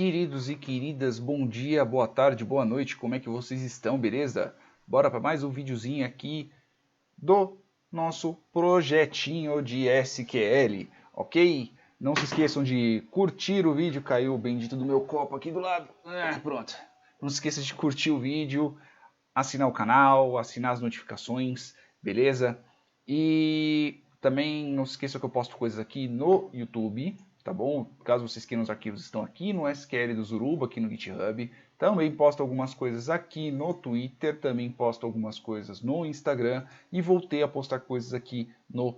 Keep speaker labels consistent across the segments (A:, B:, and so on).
A: queridos e queridas, bom dia, boa tarde, boa noite, como é que vocês estão, beleza? Bora para mais um videozinho aqui do nosso projetinho de SQL, ok? Não se esqueçam de curtir o vídeo, caiu o bendito do meu copo aqui do lado, pronto. Não se esqueça de curtir o vídeo, assinar o canal, assinar as notificações, beleza? E também não se esqueça que eu posto coisas aqui no YouTube, tá bom? Caso vocês queiram, os arquivos estão aqui no SQL do Zuruba, aqui no GitHub. Também posto algumas coisas aqui no Twitter, também posto algumas coisas no Instagram e voltei a postar coisas aqui no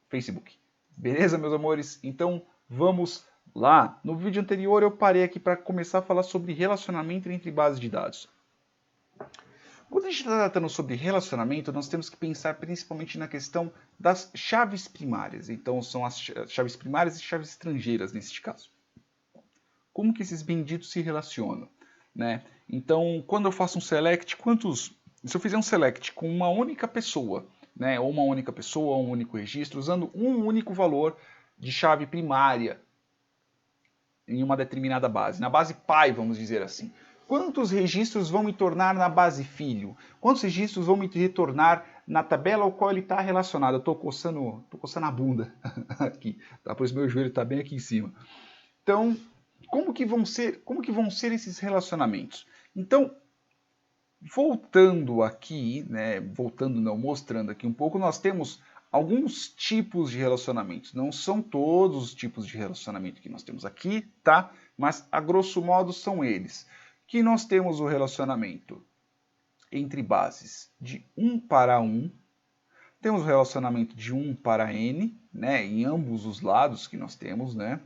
A: Facebook. Beleza, meus amores? Então, vamos lá. No vídeo anterior eu parei aqui para começar a falar sobre relacionamento entre bases de dados. Quando a gente está tratando sobre relacionamento, nós temos que pensar principalmente na questão das chaves primárias. Então, são as chaves primárias e chaves estrangeiras neste caso. Como que esses benditos se relacionam? Né? Então, quando eu faço um select, se eu fizer um select com uma única pessoa, né, ou uma única pessoa, ou um único registro, usando um único valor de chave primária em uma determinada base, na base pai, vamos dizer assim. Quantos registros vão me tornar na base filho? Quantos registros vão me retornar na tabela ao qual ele está relacionado? Eu estou coçando a bunda aqui, tá? Pois meu joelho está bem aqui em cima. Então, como que vão ser esses relacionamentos? Então, voltando aqui, né, mostrando aqui um pouco, nós temos alguns tipos de relacionamentos. Não são todos os tipos de relacionamento que nós temos aqui, tá? Mas a grosso modo são eles. Que nós temos o relacionamento entre bases de 1 para 1, temos o relacionamento de 1 para n, né, em ambos os lados que nós temos, né,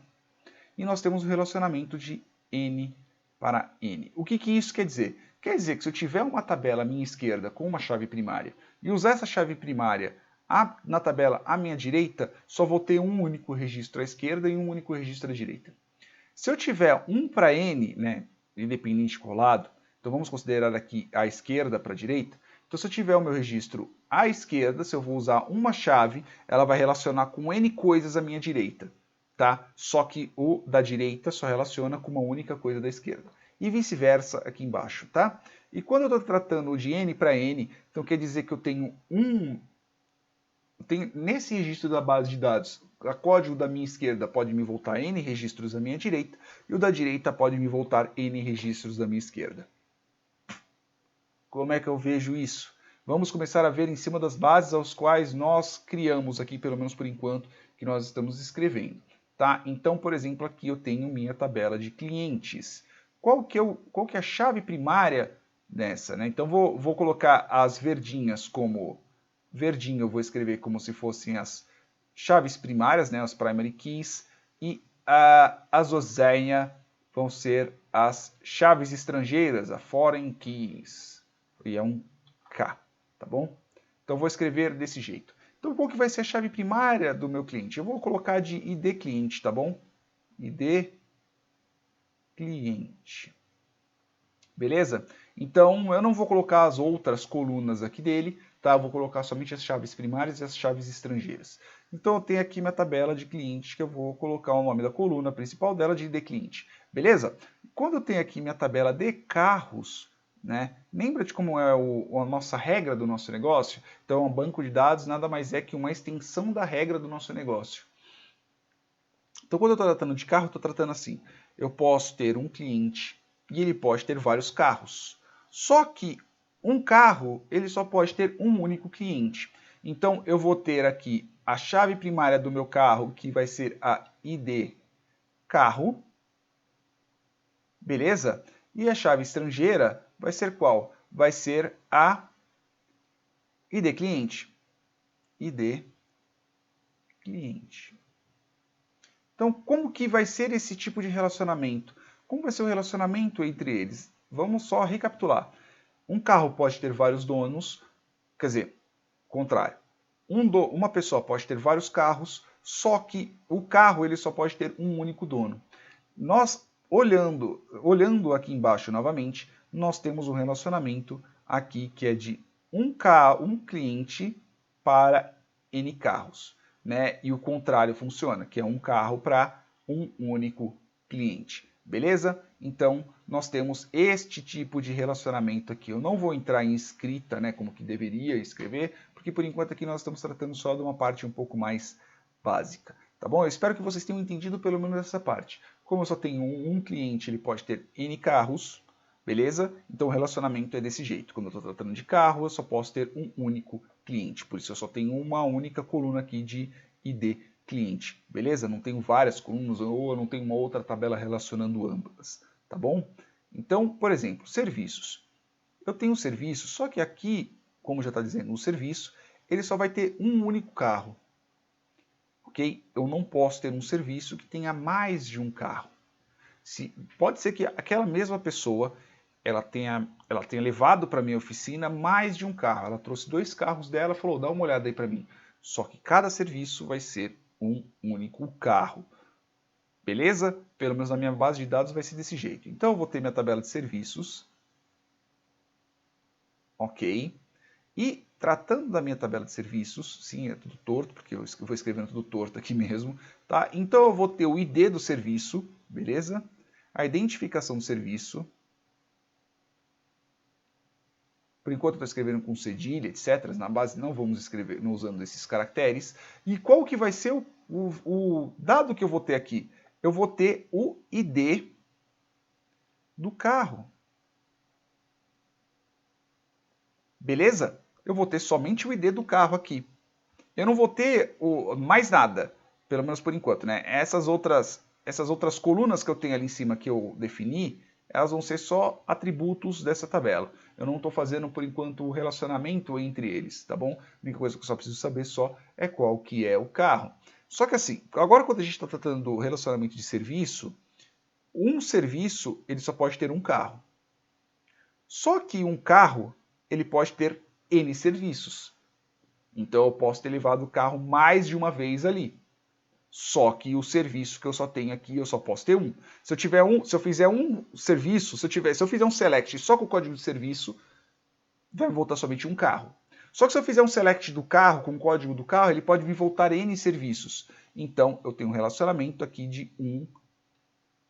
A: e nós temos o relacionamento de n para n. O que isso quer dizer? Quer dizer que se eu tiver uma tabela à minha esquerda com uma chave primária e usar essa chave primária na tabela à minha direita, só vou ter um único registro à esquerda e um único registro à direita. Se eu tiver 1 para n, né, independente colado, então vamos considerar aqui a esquerda para a direita. Então se eu tiver o meu registro à esquerda, se eu vou usar uma chave, ela vai relacionar com n coisas à minha direita. Tá? Só que o da direita só relaciona com uma única coisa da esquerda. E vice-versa aqui embaixo. Tá? E quando eu estou tratando de n para n, então quer dizer que eu tenho nesse registro da base de dados, o código da minha esquerda pode me voltar n registros da minha direita, e o da direita pode me voltar n registros da minha esquerda. Como é que eu vejo isso? Vamos começar a ver em cima das bases aos quais nós criamos aqui, pelo menos por enquanto, que nós estamos escrevendo. Tá? Então, por exemplo, aqui eu tenho minha tabela de clientes. Qual que é a chave primária nessa? Né? Então, vou colocar as verdinhas como... Verdinho eu vou escrever como se fossem as chaves primárias, né? As primary keys. E a azuzinha vão ser as chaves estrangeiras, a foreign keys. E é um K, tá bom? Então, vou escrever desse jeito. Então, qual que vai ser a chave primária do meu cliente? Eu vou colocar de ID cliente, tá bom? ID cliente. Beleza? Então, eu não vou colocar as outras colunas aqui dele, tá? Eu vou colocar somente as chaves primárias e as chaves estrangeiras. Então, eu tenho aqui minha tabela de cliente, que eu vou colocar o nome da coluna principal dela de ID cliente. Beleza? Quando eu tenho aqui minha tabela de carros, né? Lembra de como é a nossa regra do nosso negócio? Então, um banco de dados nada mais é que uma extensão da regra do nosso negócio. Então, quando eu estou tratando de carro, eu estou tratando assim. Eu posso ter um cliente e ele pode ter vários carros. Só que um carro, ele só pode ter um único cliente. Então, eu vou ter aqui a chave primária do meu carro, que vai ser a ID carro. Beleza? E a chave estrangeira vai ser qual? Vai ser a ID cliente. ID cliente. Então, como que vai ser esse tipo de relacionamento? Como vai ser o relacionamento entre eles? Vamos só recapitular. Um carro pode ter vários donos, quer dizer, contrário. Uma pessoa pode ter vários carros, só que o carro ele só pode ter um único dono. Nós, olhando aqui embaixo novamente, nós temos um relacionamento aqui que é de um cliente para N carros. Né? E o contrário funciona, que é um carro para um único cliente. Beleza? Então, nós temos este tipo de relacionamento aqui. Eu não vou entrar em escrita, né, como que deveria escrever, porque por enquanto aqui nós estamos tratando só de uma parte um pouco mais básica. Tá bom? Eu espero que vocês tenham entendido pelo menos essa parte. Como eu só tenho um cliente, ele pode ter N carros, beleza? Então o relacionamento é desse jeito. Quando eu estou tratando de carro, eu só posso ter um único cliente. Por isso eu só tenho uma única coluna aqui de ID cliente, beleza? Não tenho várias colunas ou eu não tenho uma outra tabela relacionando ambas, tá bom? Então, por exemplo, serviços. Eu tenho um serviço, só que aqui, como já está dizendo, o serviço, ele só vai ter um único carro, ok? Eu não posso ter um serviço que tenha mais de um carro. Pode ser que aquela mesma pessoa ela tenha levado para minha oficina mais de um carro. Ela trouxe 2 carros dela e falou, dá uma olhada aí para mim. Só que cada serviço vai ser um único carro. Beleza? Pelo menos na minha base de dados vai ser desse jeito. Então eu vou ter minha tabela de serviços. Ok. E tratando da minha tabela de serviços, sim, é tudo torto, porque eu vou escrevendo tudo torto aqui mesmo, tá? Então eu vou ter o ID do serviço, beleza? A identificação do serviço. Por enquanto eu estou escrevendo com cedilha, etc. Na base não vamos escrever não usando esses caracteres. E qual que vai ser o dado que eu vou ter aqui? Eu vou ter o ID do carro. Beleza? Eu vou ter somente o ID do carro aqui. Eu não vou ter mais nada, pelo menos por enquanto, né? Essas outras colunas que eu tenho ali em cima que eu defini, elas vão ser só atributos dessa tabela. Eu não estou fazendo, por enquanto, o relacionamento entre eles, tá bom? A única coisa que eu só preciso saber só é qual que é o carro. Só que assim, agora quando a gente está tratando do relacionamento de serviço, um serviço ele só pode ter um carro. Só que um carro ele pode ter N serviços. Então eu posso ter levado o carro mais de uma vez ali. Só que o serviço que eu só tenho aqui, eu só posso ter um. Se eu fizer um serviço, se eu fizer um select só com o código de serviço, vai voltar somente um carro. Só que se eu fizer um select do carro com o código do carro, ele pode me voltar N serviços. Então eu tenho um relacionamento aqui de 1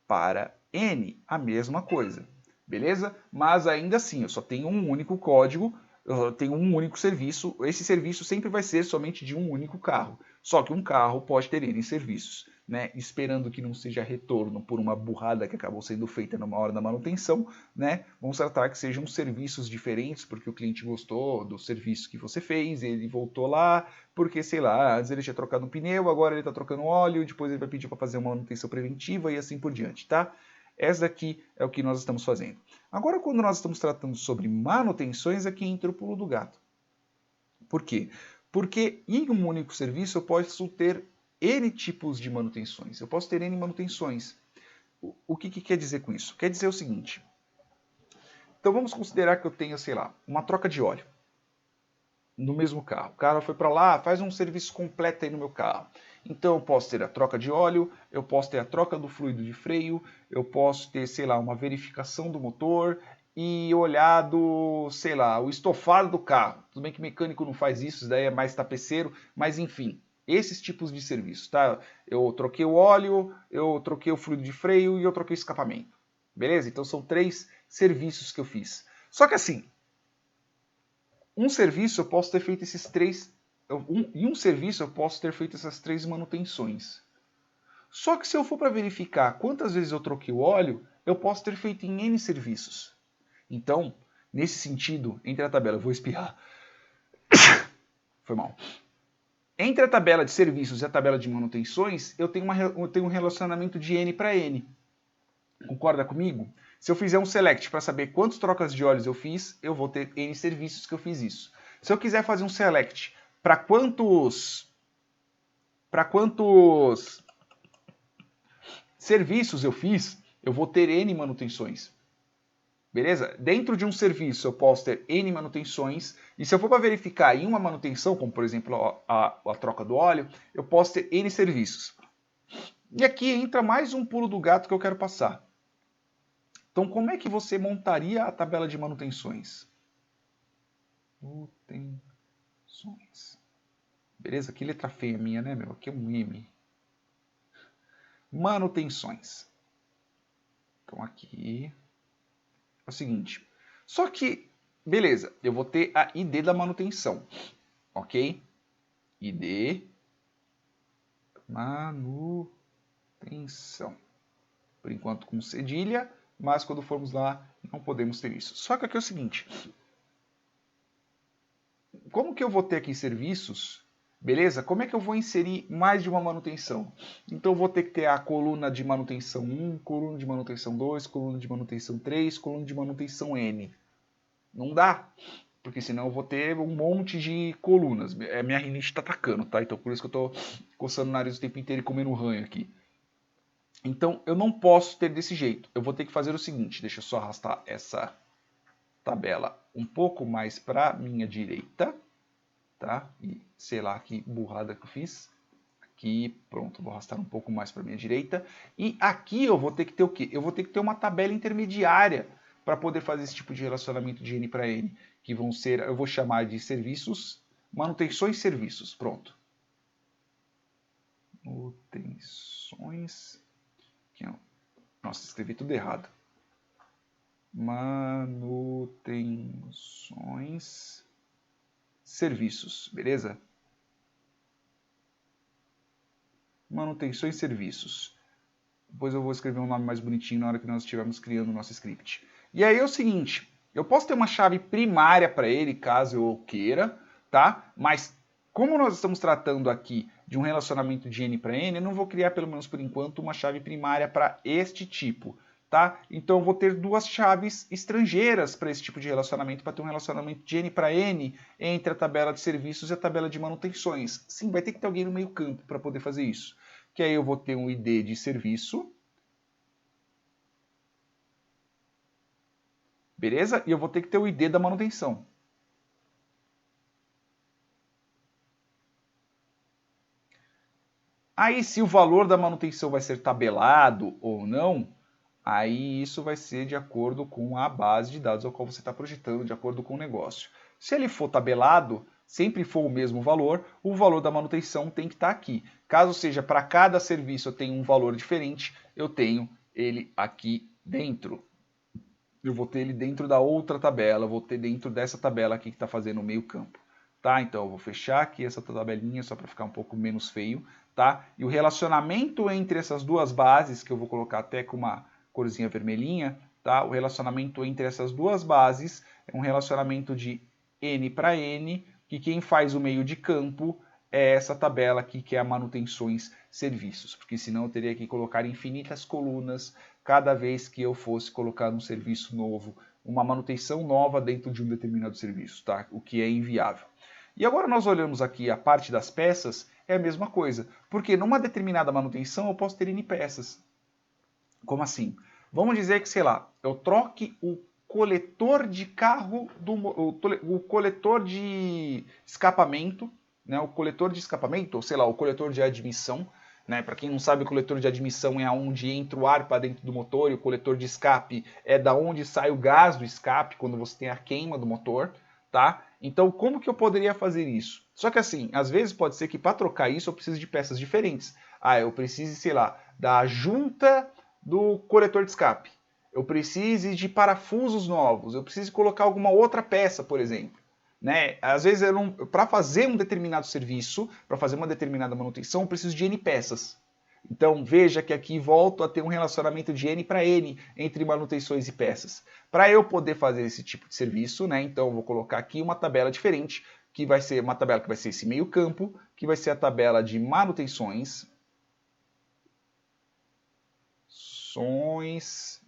A: para N, a mesma coisa. Beleza? Mas ainda assim, eu só tenho um único código, eu tenho um único serviço. Esse serviço sempre vai ser somente de um único carro. Só que um carro pode ter N serviços. Né? Esperando que não seja retorno por uma burrada que acabou sendo feita numa hora da manutenção, né? Vamos tratar que sejam serviços diferentes, porque o cliente gostou do serviço que você fez, ele voltou lá, porque, sei lá, antes ele tinha trocado um pneu, agora ele está trocando óleo, depois ele vai pedir para fazer uma manutenção preventiva e assim por diante, tá? Essa daqui é o que nós estamos fazendo. Agora, quando nós estamos tratando sobre manutenções, aqui entra o pulo do gato. Por quê? Porque em um único serviço eu posso ter N tipos de manutenções. Eu posso ter N manutenções. O que quer dizer com isso? Quer dizer o seguinte. Então vamos considerar que eu tenho, sei lá, uma troca de óleo no mesmo carro. O cara foi para lá, faz um serviço completo aí no meu carro. Então eu posso ter a troca de óleo, eu posso ter a troca do fluido de freio, eu posso ter, sei lá, uma verificação do motor e olhar do, sei lá, o estofado do carro. Tudo bem que mecânico não faz isso daí é mais tapeceiro, mas enfim, esses tipos de serviços, tá? Eu troquei o óleo, eu troquei o fluido de freio e eu troquei o escapamento. Beleza? Então são 3 serviços que eu fiz. Só que assim, um serviço eu posso ter feito esses 3. Em um serviço eu posso ter feito essas 3 manutenções. Só que se eu for para verificar quantas vezes eu troquei o óleo, eu posso ter feito em N serviços. Então, nesse sentido, entre a tabela, eu vou espirrar. Foi mal. Entre a tabela de serviços e a tabela de manutenções, eu tenho um relacionamento de N para N. Concorda comigo? Se eu fizer um select para saber quantas trocas de óleos eu fiz, eu vou ter N serviços que eu fiz isso. Se eu quiser fazer um select para quantos serviços eu fiz, eu vou ter N manutenções. Beleza? Dentro de um serviço eu posso ter N manutenções, e se eu for para verificar em uma manutenção, como por exemplo a troca do óleo, eu posso ter N serviços. E aqui entra mais um pulo do gato que eu quero passar. Então, como é que você montaria a tabela de manutenções? Manutenções. Beleza? Que letra feia minha, né, meu? Aqui é um M. Manutenções. Então aqui é o seguinte. Só que, beleza, eu vou ter a ID da manutenção, ok? ID manutenção. Por enquanto com cedilha, mas quando formos lá não podemos ter isso. Só que aqui é o seguinte. Como que eu vou ter aqui serviços? Beleza? Como é que eu vou inserir mais de uma manutenção? Então eu vou ter que ter a coluna de manutenção 1, coluna de manutenção 2, coluna de manutenção 3, coluna de manutenção N. Não dá, porque senão eu vou ter um monte de colunas. Minha rinite está atacando, tá? Então por isso que eu estou coçando o nariz o tempo inteiro e comendo ranho aqui. Então eu não posso ter desse jeito. Eu vou ter que fazer o seguinte, deixa eu só arrastar essa tabela um pouco mais para minha direita. Tá? E sei lá que burrada que eu fiz. Aqui, pronto, vou arrastar um pouco mais para minha direita. E aqui eu vou ter que ter o quê? Eu vou ter que ter uma tabela intermediária para poder fazer esse tipo de relacionamento de N para N, que vão ser, eu vou chamar de serviços, manutenções serviços, pronto. Manutenções, nossa, escrevi tudo errado. Manutenções serviços, beleza? Manutenções serviços. Depois eu vou escrever um nome mais bonitinho na hora que nós estivermos criando o nosso script. E aí é o seguinte, eu posso ter uma chave primária para ele, caso eu queira, tá? Mas como nós estamos tratando aqui de um relacionamento de N para N, eu não vou criar, pelo menos por enquanto, uma chave primária para este tipo. Tá? Então eu vou ter duas chaves estrangeiras para esse tipo de relacionamento, para ter um relacionamento de N para N entre a tabela de serviços e a tabela de manutenções. Sim, vai ter que ter alguém no meio campo para poder fazer isso. Que aí eu vou ter um ID de serviço. Beleza? E eu vou ter que ter o ID da manutenção. Aí se o valor da manutenção vai ser tabelado ou não, aí isso vai ser de acordo com a base de dados ao qual você está projetando, de acordo com o negócio. Se ele for tabelado, sempre for o mesmo valor, o valor da manutenção tem que estar aqui. Caso seja para cada serviço eu tenho um valor diferente, eu tenho ele aqui dentro. Eu vou ter ele dentro da outra tabela, eu vou ter dentro dessa tabela aqui que está fazendo o meio campo. Tá? Então eu vou fechar aqui essa tabelinha só para ficar um pouco menos feio. Tá? E o relacionamento entre essas duas bases, que eu vou colocar até com uma corzinha vermelhinha, tá? O relacionamento entre essas duas bases é um relacionamento de N para N, que quem faz o meio de campo é essa tabela aqui, que é a manutenções serviços, porque senão eu teria que colocar infinitas colunas cada vez que eu fosse colocar um serviço novo, uma manutenção nova dentro de um determinado serviço, tá? O que é inviável. E agora nós olhamos aqui a parte das peças, é a mesma coisa, porque numa determinada manutenção eu posso ter N peças. Como assim? Vamos dizer que, sei lá, eu troque o coletor de carro, o coletor de escapamento, né, o coletor de escapamento, ou sei lá, o coletor de admissão. Né? Para quem não sabe, o coletor de admissão é onde entra o ar para dentro do motor, e o coletor de escape é da onde sai o gás do escape, quando você tem a queima do motor. Tá? Então, como que eu poderia fazer isso? Só que assim, às vezes pode ser que para trocar isso eu precise de peças diferentes. Ah, eu preciso, sei lá, da junta do coletor de escape. Eu preciso de parafusos novos. Eu preciso colocar alguma outra peça, por exemplo. Né? Às vezes, para fazer um determinado serviço, para fazer uma determinada manutenção, eu preciso de N peças. Então, veja que aqui volto a ter um relacionamento de N para N entre manutenções e peças. Para eu poder fazer esse tipo de serviço, né, então eu vou colocar aqui uma tabela diferente, que vai ser uma tabela que vai ser esse meio campo, que vai ser a tabela de manutenções.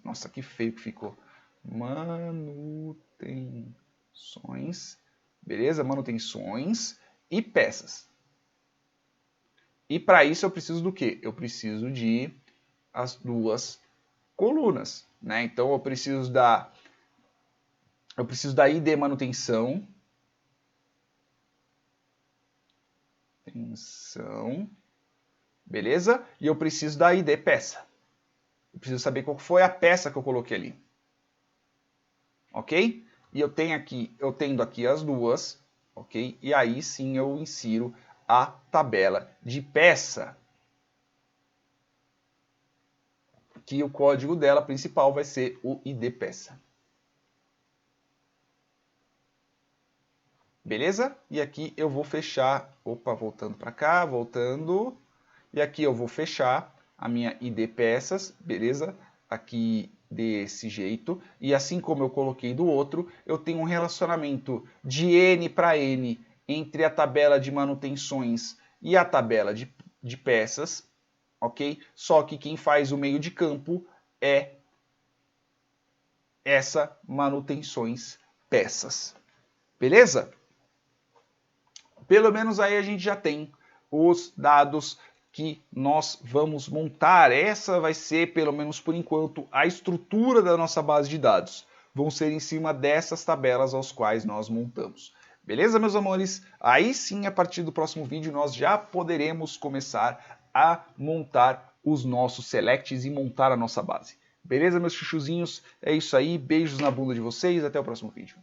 A: Nossa, que feio que ficou. Manutenções. Beleza? Manutenções e peças. E para isso eu preciso do quê? Eu preciso de as duas colunas, né? Então eu preciso da ID manutenção, beleza? E eu preciso da ID peça. Eu preciso saber qual foi a peça que eu coloquei ali. OK? E eu tendo aqui as duas, OK? E aí sim eu insiro a tabela de peça. que o código dela principal vai ser o ID peça. Beleza? E aqui eu vou fechar, voltando para cá, voltando, e aqui eu vou fechar a minha ID peças, beleza? Aqui desse jeito, e assim como eu coloquei do outro, eu tenho um relacionamento de N para N entre a tabela de manutenções e a tabela de peças, ok? Só que quem faz o meio de campo é essa manutenções peças, beleza? Pelo menos aí a gente já tem os dados que nós vamos montar. Essa vai ser, pelo menos por enquanto, a estrutura da nossa base de dados. Vão ser em cima dessas tabelas aos quais nós montamos. Beleza, meus amores? Aí sim, a partir do próximo vídeo, nós já poderemos começar a montar os nossos selects e montar a nossa base. Beleza, meus chuchuzinhos? É isso aí. Beijos na bunda de vocês. Até o próximo vídeo.